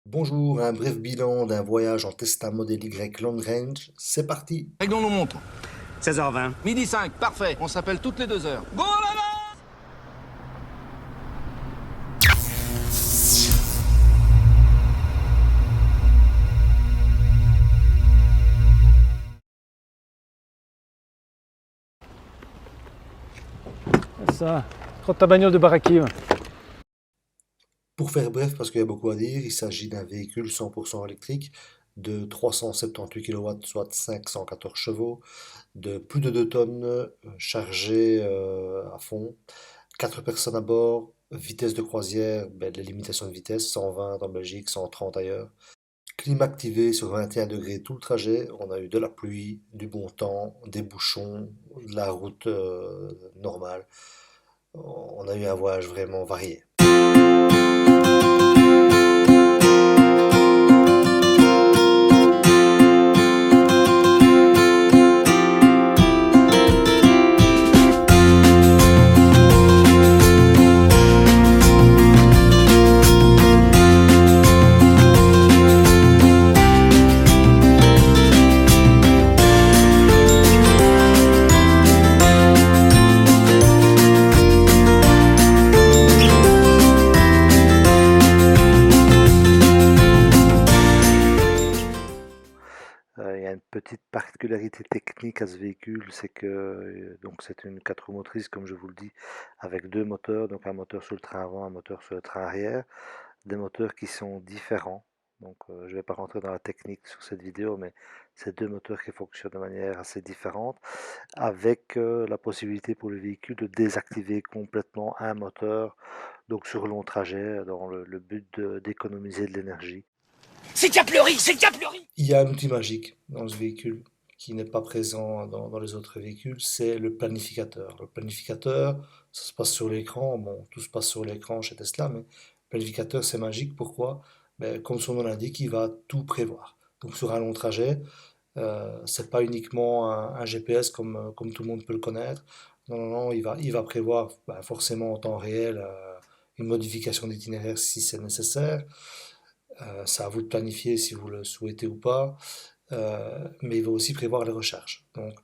Bonjour, un bref bilan d'un voyage en Tesla Model Y Long Range, c'est parti! Réglons nos montres. 16h20. Midi 5, parfait. On s'appelle toutes les 2 heures. Go là-bas! Ça, crotte ta bagnole de Barakim. Pour faire bref, parce qu'il y a beaucoup à dire, il s'agit d'un véhicule 100% électrique de 378 kW, soit 514 chevaux, de plus de 2 tonnes, chargé à fond, 4 personnes à bord, vitesse de croisière, les limitations de vitesse, 120 en Belgique, 130 ailleurs. Clim activé sur 21 degrés tout le trajet, on a eu de la pluie, du bon temps, des bouchons, de la route normale. On a eu un voyage vraiment varié. Il y a une petite particularité technique à ce véhicule, c'est que donc c'est une 4 roues motrices, comme je vous le dis, avec deux moteurs, donc un moteur sur le train avant, un moteur sur le train arrière, des moteurs qui sont différents. Donc je ne vais pas rentrer dans la technique sur cette vidéo, mais c'est deux moteurs qui fonctionnent de manière assez différente, avec la possibilité pour le véhicule de désactiver complètement un moteur, donc sur long trajet, dans le but d'économiser de l'énergie. C'est qui a pleuré? C'est qui a pleuré? Il y a un outil magique dans ce véhicule qui n'est pas présent dans les autres véhicules, c'est le planificateur. Le planificateur, ça se passe sur l'écran, bon, tout se passe sur l'écran chez Tesla, mais le planificateur c'est magique, pourquoi? Comme son nom l'indique, il va tout prévoir. Donc sur un long trajet, c'est pas uniquement un GPS comme tout le monde peut le connaître. Non, non, non, il va prévoir forcément en temps réel une modification d'itinéraire si c'est nécessaire. C'est à vous de planifier si vous le souhaitez ou pas. Mais il va aussi prévoir les recharges. Donc,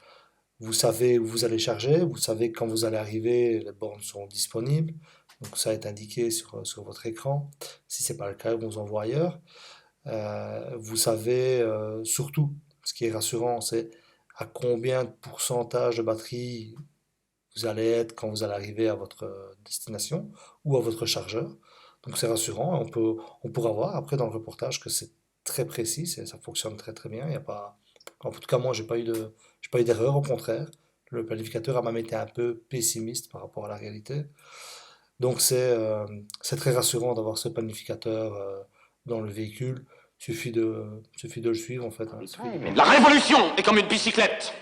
vous savez où vous allez charger, vous savez quand vous allez arriver, les bornes sont disponibles. Donc, ça est indiqué sur votre écran. Si ce n'est pas le cas, on vous envoie ailleurs. Vous savez surtout, ce qui est rassurant, c'est à combien de pourcentage de batterie vous allez être quand vous allez arriver à votre destination ou à votre chargeur. Donc c'est rassurant. On pourra voir après dans le reportage que c'est très précis, ça fonctionne très très bien. Il y a pas, en tout cas moi j'ai pas eu d'erreur. Au contraire, le planificateur a même été un peu pessimiste par rapport à la réalité. Donc c'est très rassurant d'avoir ce planificateur dans le véhicule. Suffit de le suivre en fait, hein. La révolution est comme une bicyclette.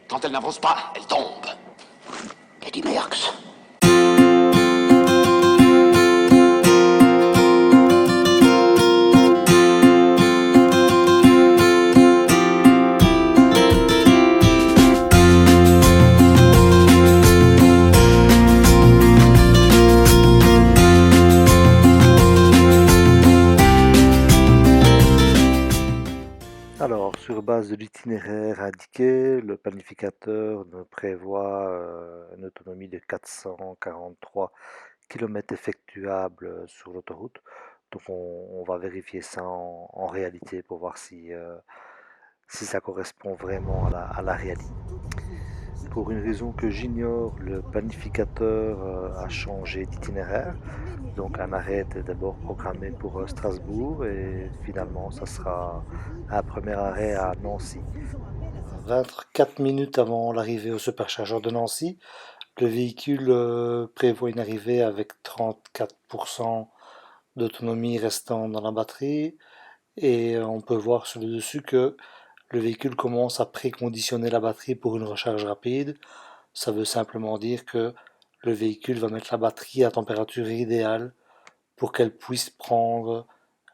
Quand elle n'avance pas, elle tombe. Eddie Merckx. Alors, sur base de l'itinéraire indiqué, le planificateur nous prévoit une autonomie de 443 km effectuables sur l'autoroute. Donc, on va vérifier ça en réalité pour voir si ça correspond vraiment à la réalité. Pour une raison que j'ignore, le planificateur a changé d'itinéraire. Donc un arrêt était d'abord programmé pour Strasbourg et finalement ça sera un premier arrêt à Nancy. 24 minutes avant l'arrivée au superchargeur de Nancy, le véhicule prévoit une arrivée avec 34% d'autonomie restant dans la batterie et on peut voir sur le dessus que le véhicule commence à préconditionner la batterie pour une recharge rapide. Ça veut simplement dire que le véhicule va mettre la batterie à température idéale pour qu'elle puisse prendre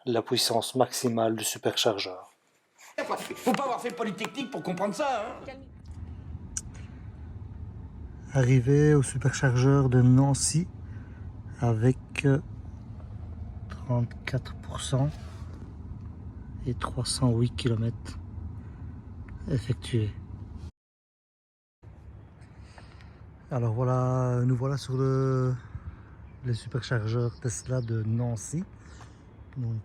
la puissance maximale du superchargeur. Faut pas avoir fait le Polytechnique pour comprendre ça, hein. Arrivé au superchargeur de Nancy avec 34% et 308 km effectués. Alors voilà, nous voilà sur les superchargeurs Tesla de Nancy, donc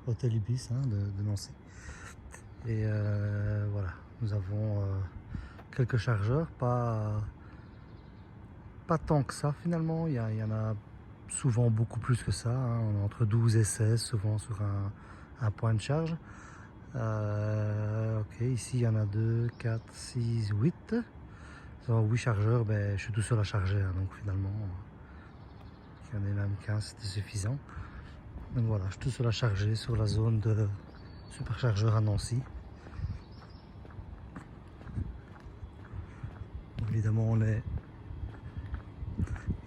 Hôtel Ibis de Nancy. Et voilà, nous avons quelques chargeurs, pas tant que ça finalement, il y en a souvent beaucoup plus que ça, on est entre 12 et 16 souvent sur un point de charge. Ok, ici il y en a 2, 4, 6, 8. Sur 8 chargeurs, je suis tout seul à charger, donc finalement, il y en a même 15, c'était suffisant. Donc voilà, je suis tout seul à charger sur la zone de superchargeur à Nancy. Évidemment,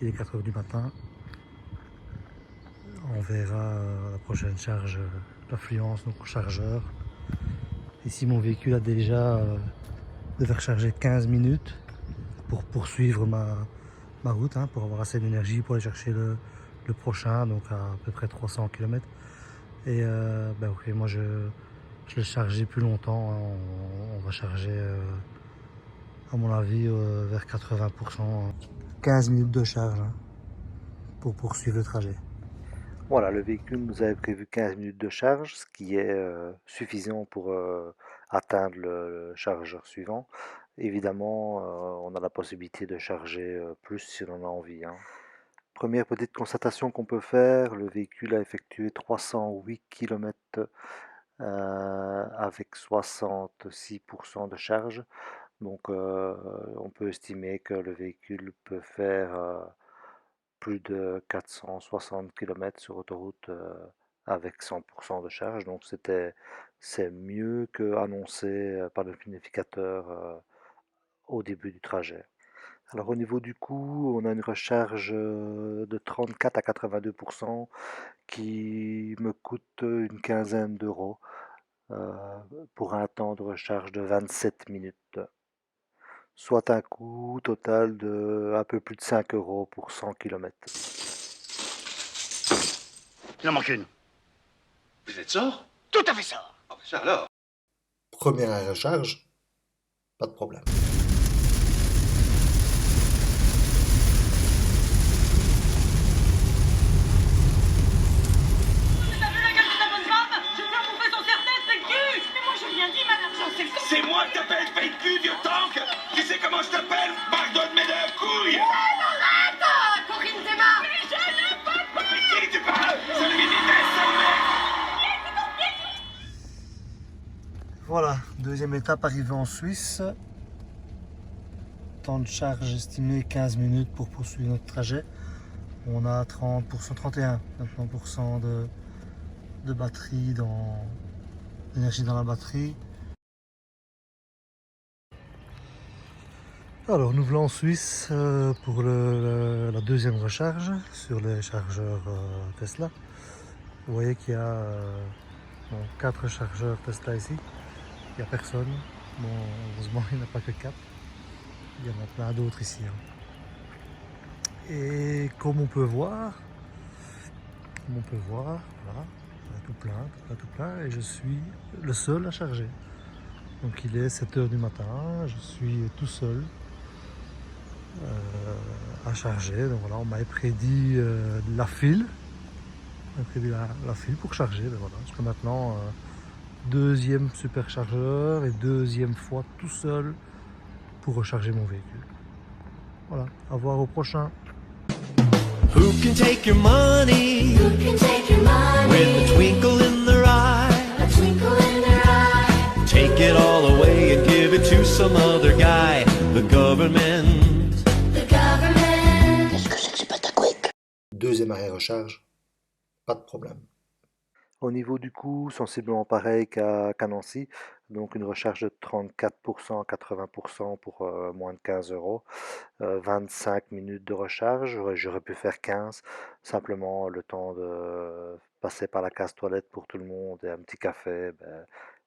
il est 4 h du matin. On verra la prochaine charge, l'affluence, donc au chargeur. Ici, mon véhicule a déjà devait recharger 15 minutes pour poursuivre ma route, pour avoir assez d'énergie pour aller chercher le prochain, donc à peu près 300 km. Et ok, moi je l'ai chargé plus longtemps, on va charger à mon avis vers 80%. 15 minutes de charge pour poursuivre le trajet. Voilà, le véhicule nous avait prévu 15 minutes de charge, ce qui est suffisant pour atteindre le chargeur suivant. Évidemment, on a la possibilité de charger plus si on en a envie. Première petite constatation qu'on peut faire, le véhicule a effectué 308 km avec 66% de charge. Donc on peut estimer que le véhicule peut faire plus de 460 km sur autoroute avec 100% de charge. Donc c'est mieux que annoncé par le planificateur au début du trajet. Alors au niveau du coût, on a une recharge de 34 à 82% qui me coûte une quinzaine d'euros pour un temps de recharge de 27 minutes. Soit un coût total de un peu plus de 5 euros pour 100 km. Il en manque une. Vous êtes sort? Tout à fait ça. Ah, bah ça alors. Première recharge, pas de problème. C'est moi que t'appelles fake cul, vieux tank. Tu sais comment je t'appelle? Pardonne mes deux couilles. Arrête! Corinne Théma! Mais qui tu parles? Celui qui descend, Voilà, deuxième étape arrivée en Suisse. Temps de charge estimé 15 minutes pour poursuivre notre trajet. On a 30%, 31, 29% de batterie, d'énergie dans la batterie. Alors nous voilà en Suisse pour la deuxième recharge sur les chargeurs Tesla. Vous voyez qu'il y a 4 chargeurs Tesla ici. Il n'y a personne. Bon, heureusement il n'y en a pas que 4. Il y en a plein d'autres ici. Et comme on peut voir, voilà, tout plein, et je suis le seul à charger. Donc il est 7 h du matin, je suis tout seul à charger. Donc voilà, on m'avait prédit la file. On m'a prédit la file pour charger. Ben voilà, jusqu'à maintenant, deuxième superchargeur et deuxième fois tout seul pour recharger mon véhicule. Voilà, à voir au prochain. Who can take your money? Who can take your money? With a twinkle in their eye. A twinkle in their eye. Take it all away and give it to some other guy. The government. The government. Qu'est-ce que c'est que ce patacouic? Deuxième arrêt recharge, pas de problème. Au niveau du coût, sensiblement pareil qu'à Nancy, donc une recharge de 34% à 80% pour moins de 15 euros, 25 minutes de recharge, j'aurais pu faire 15, simplement le temps de passer par la case toilette pour tout le monde et un petit café,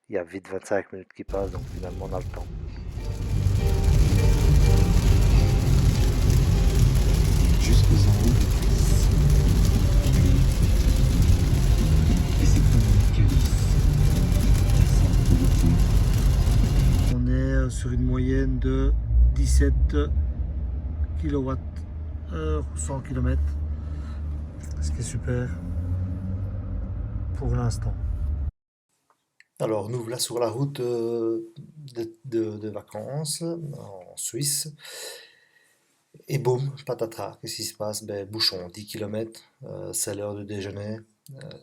il y a vite 25 minutes qui passent, donc finalement on a le temps. Jusqu'aux enroues de cuisse. Et c'est comme une cuisse. sur une moyenne de 17 kWh 100 km, ce qui est super pour l'instant. Alors nous voilà sur la route de vacances en Suisse et boum, patatras, qu'est-ce qui se passe? Ben, bouchon, 10 km, c'est l'heure du déjeuner,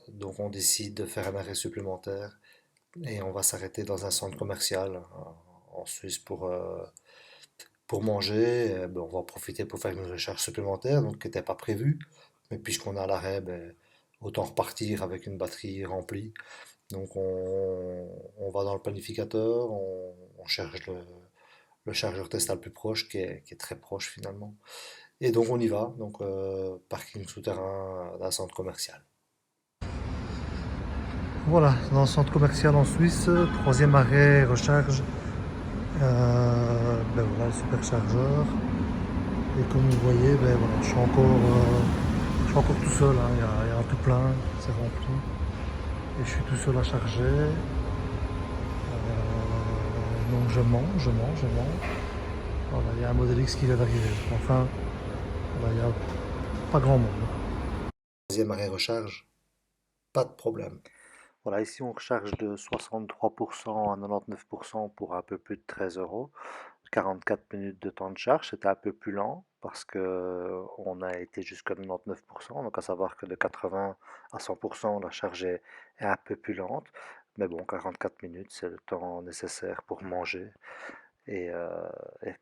donc on décide de faire un arrêt supplémentaire et on va s'arrêter dans un centre commercial en Suisse pour manger. Ben, on va en profiter pour faire une recharge supplémentaire, donc qui n'était pas prévue, mais puisqu'on est à l'arrêt, ben, autant repartir avec une batterie remplie. Donc on va dans le planificateur, on cherche le chargeur Tesla le plus proche, qui est très proche finalement. Et donc on y va, donc parking souterrain d'un centre commercial. Voilà, dans le centre commercial en Suisse, troisième arrêt, recharge. Ben voilà, le superchargeur. Et comme vous voyez, ben voilà, je suis encore tout seul, hein. Il y a un tout plein, c'est rempli. Et je suis tout seul à charger. Donc je mange. Voilà, il y a un Model X qui vient d'arriver. Enfin, voilà, il n'y a pas grand monde. Deuxième arrêt recharge, pas de problème. Voilà, ici on recharge de 63% à 99% pour un peu plus de 13 €. 44 minutes de temps de charge, c'était un peu plus lent parce que on a été jusqu'à 99%, donc à savoir que de 80 à 100%, la charge est un peu plus lente. Mais bon, 44 minutes, c'est le temps nécessaire pour manger et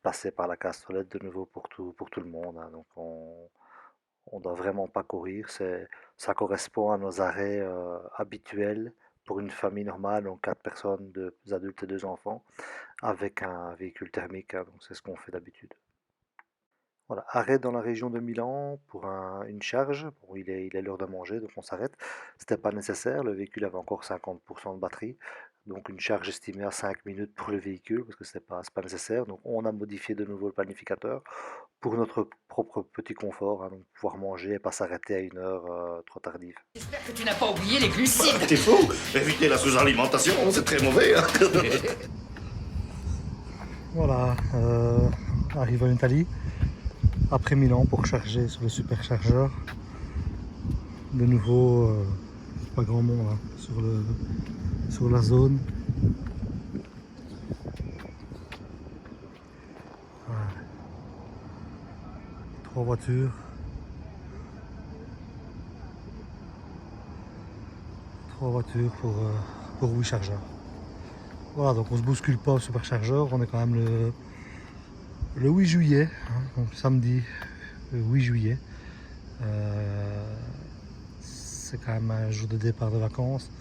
passer par la casse-toilette de nouveau pour tout le monde, hein. Donc on doit vraiment pas courir, ça correspond à nos arrêts habituels pour une famille normale, donc 4 personnes, 2 adultes et 2 enfants, avec un véhicule thermique, hein, donc c'est ce qu'on fait d'habitude. Voilà, arrêt dans la région de Milan pour une charge. Bon, il est l'heure de manger, donc on s'arrête. C'était pas nécessaire, le véhicule avait encore 50% de batterie, donc une charge estimée à 5 minutes pour le véhicule, parce que c'est pas nécessaire. Donc on a modifié de nouveau le planificateur pour notre propre petit confort, hein, donc pouvoir manger et pas s'arrêter à une heure trop tardive. J'espère que tu n'as pas oublié les glucides. T'es fou? Éviter la sous-alimentation, c'est très mauvais, hein. Voilà, arrive en Italie, après Milan pour charger sur le superchargeur. De nouveau, pas grand monde, hein, sur la zone. Voilà. 3 voitures. 3 voitures pour 8 chargeurs. Voilà, donc on se bouscule pas au superchargeur, on est quand même le 8 juillet, hein, donc samedi 8 juillet. C'est quand même un jour de départ de vacances.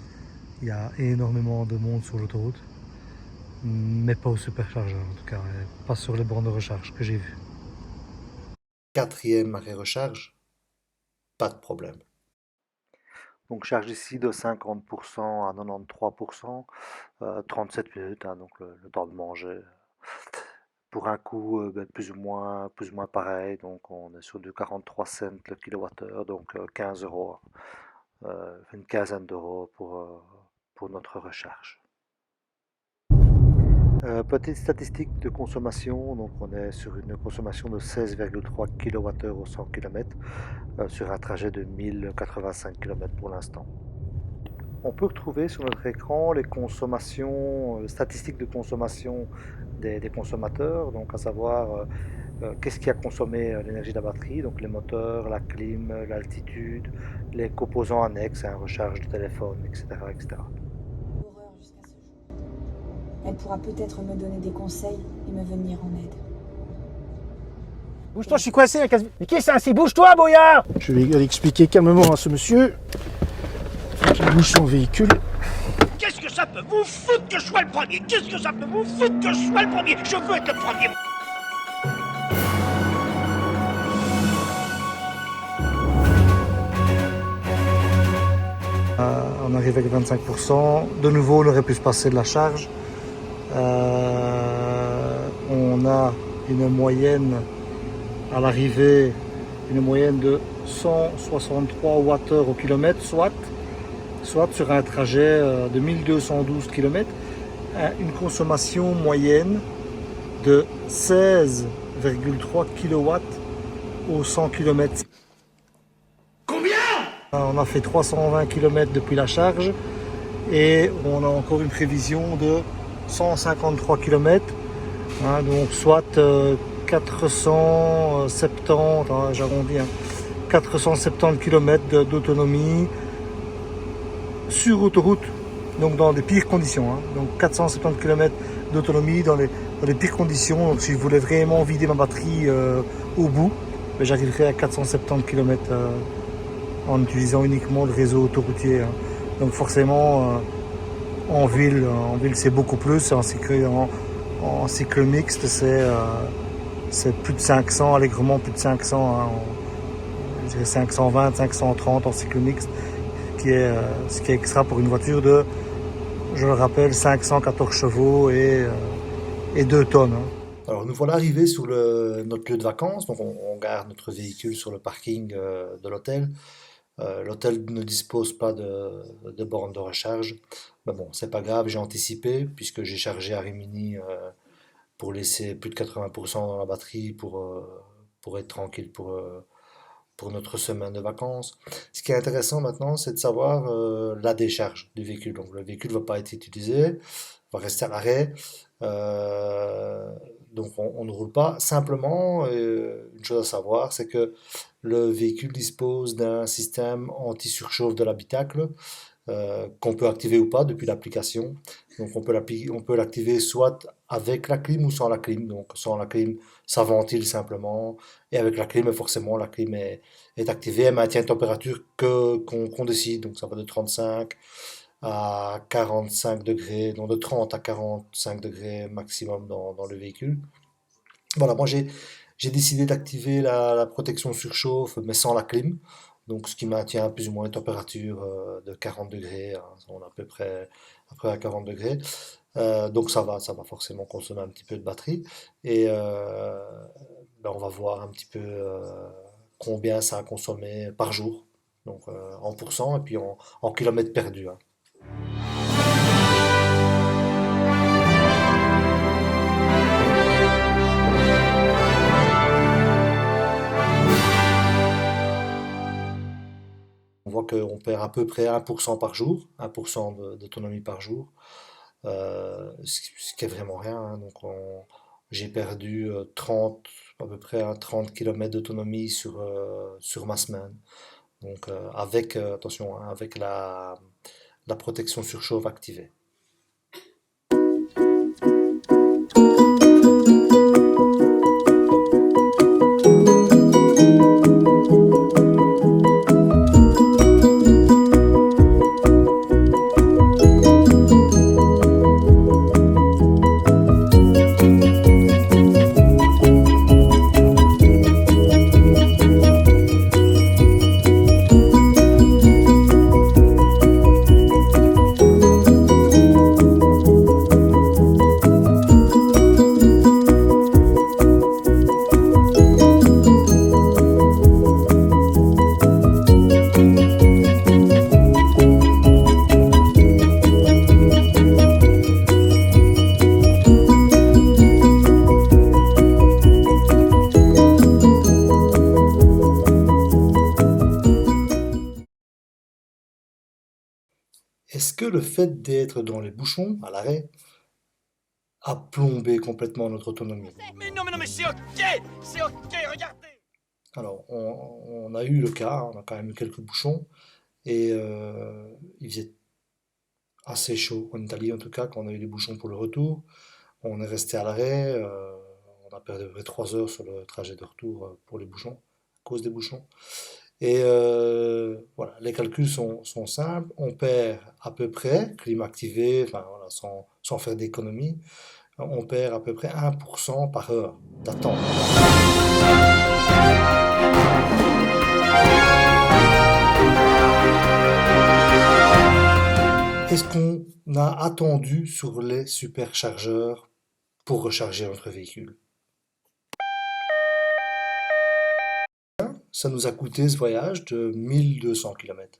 Il y a énormément de monde sur l'autoroute, mais pas au superchargeur en tout cas, pas sur les bornes de recharge que j'ai vues. Quatrième arrêt recharge, pas de problème. Donc charge ici de 50% à 93%, 37 minutes, hein, donc le temps de manger. Pour un coût plus ou moins pareil, donc on est sur du 43 cents le kilowattheure, donc 15 €, une quinzaine d'euros pour notre recharge. Petite statistique de consommation, donc on est sur une consommation de 16,3 kWh au 100 km sur un trajet de 1085 km pour l'instant. On peut retrouver sur notre écran les consommations, statistiques de consommation des consommateurs, donc à savoir qu'est-ce qui a consommé l'énergie de la batterie, donc les moteurs, la clim, l'altitude, les composants annexes, un recharge de téléphone, etc., etc. Horreur jusqu'à ce jour. Elle pourra peut-être me donner des conseils et me venir en aide. Bouge-toi, je suis coincé. Mais qui est ça? C'est bouge-toi, Boyard! Je vais aller expliquer calmement à ce monsieur qui bouge son véhicule. Qu'est-ce que ça peut vous foutre que je sois le premier? Qu'est-ce que ça peut vous foutre que je sois le premier? Je veux être le premier. On arrive avec 25%. De nouveau, on aurait pu se passer de la charge. On a une moyenne à l'arrivée, une moyenne de 163 Wh au kilomètre, soit sur un trajet de 1212 km, une consommation moyenne de 16,3 kW au 100 km. Combien? On a fait 320 km depuis la charge et on a encore une prévision de 153 km, donc soit 470, j'arrondis, 470 km d'autonomie sur autoroute, donc dans des pires conditions. Donc 470 km d'autonomie dans les pires conditions. Donc si je voulais vraiment vider ma batterie au bout, j'arriverais à 470 km en utilisant uniquement le réseau autoroutier. Donc forcément, en ville c'est beaucoup plus. En cycle mixte, c'est plus de 500, allègrement plus de 500. Je dirais 520, 530 en cycle mixte, ce qui est extra pour une voiture de, je le rappelle, 514 chevaux et 2 tonnes. Alors nous voilà arrivés sur notre lieu de vacances, donc on garde notre véhicule sur le parking de l'hôtel. L'hôtel ne dispose pas de borne de recharge, mais bon, c'est pas grave, j'ai anticipé puisque j'ai chargé à Rimini pour laisser plus de 80% dans la batterie pour être tranquille pour notre semaine de vacances. Ce qui est intéressant maintenant, c'est de savoir la décharge du véhicule. Donc le véhicule ne va pas être utilisé, va rester à l'arrêt. Donc on ne roule pas. Simplement, une chose à savoir, c'est que le véhicule dispose d'un système anti-surchauffe de l'habitacle qu'on peut activer ou pas depuis l'application. Donc on peut l'activer soit avec la clim ou sans la clim. Donc sans la clim, ça ventile simplement. Et avec la clim, forcément, la clim est activée. Elle maintient une température qu'on décide. Donc ça va de 35 à 45 degrés, donc de 30 à 45 degrés maximum dans le véhicule. Voilà, moi j'ai décidé d'activer la protection surchauffe, mais sans la clim. Donc ce qui maintient plus ou moins une température de 40 degrés. On est à peu près à 40 degrés. Donc ça va forcément consommer un petit peu de batterie. Et on va voir un petit peu combien ça a consommé par jour. Donc en pourcent et puis en kilomètres perdus. On voit qu'on perd à peu près 1% par jour, 1% d'autonomie par jour, ce qui est vraiment rien. Donc j'ai perdu 30, à peu près 30 km d'autonomie sur ma semaine. Donc attention, avec la protection surchauffe activée. Est-ce que le fait d'être dans les bouchons, à l'arrêt, a plombé complètement notre autonomie? Mais non, c'est ok, regardez. Alors, on a eu le cas, on a quand même eu quelques bouchons, et il faisait assez chaud en Italie, en tout cas, quand on a eu des bouchons pour le retour. On est resté à l'arrêt, on a perdu à peu près 3 heures sur le trajet de retour pour les bouchons, à cause des bouchons. Et voilà, les calculs sont simples. On perd à peu près, clim activé, enfin, voilà, sans faire d'économie, on perd à peu près 1% par heure d'attente. Est-ce qu'on a attendu sur les superchargeurs pour recharger notre véhicule? Ça nous a coûté ce voyage de 1200 km.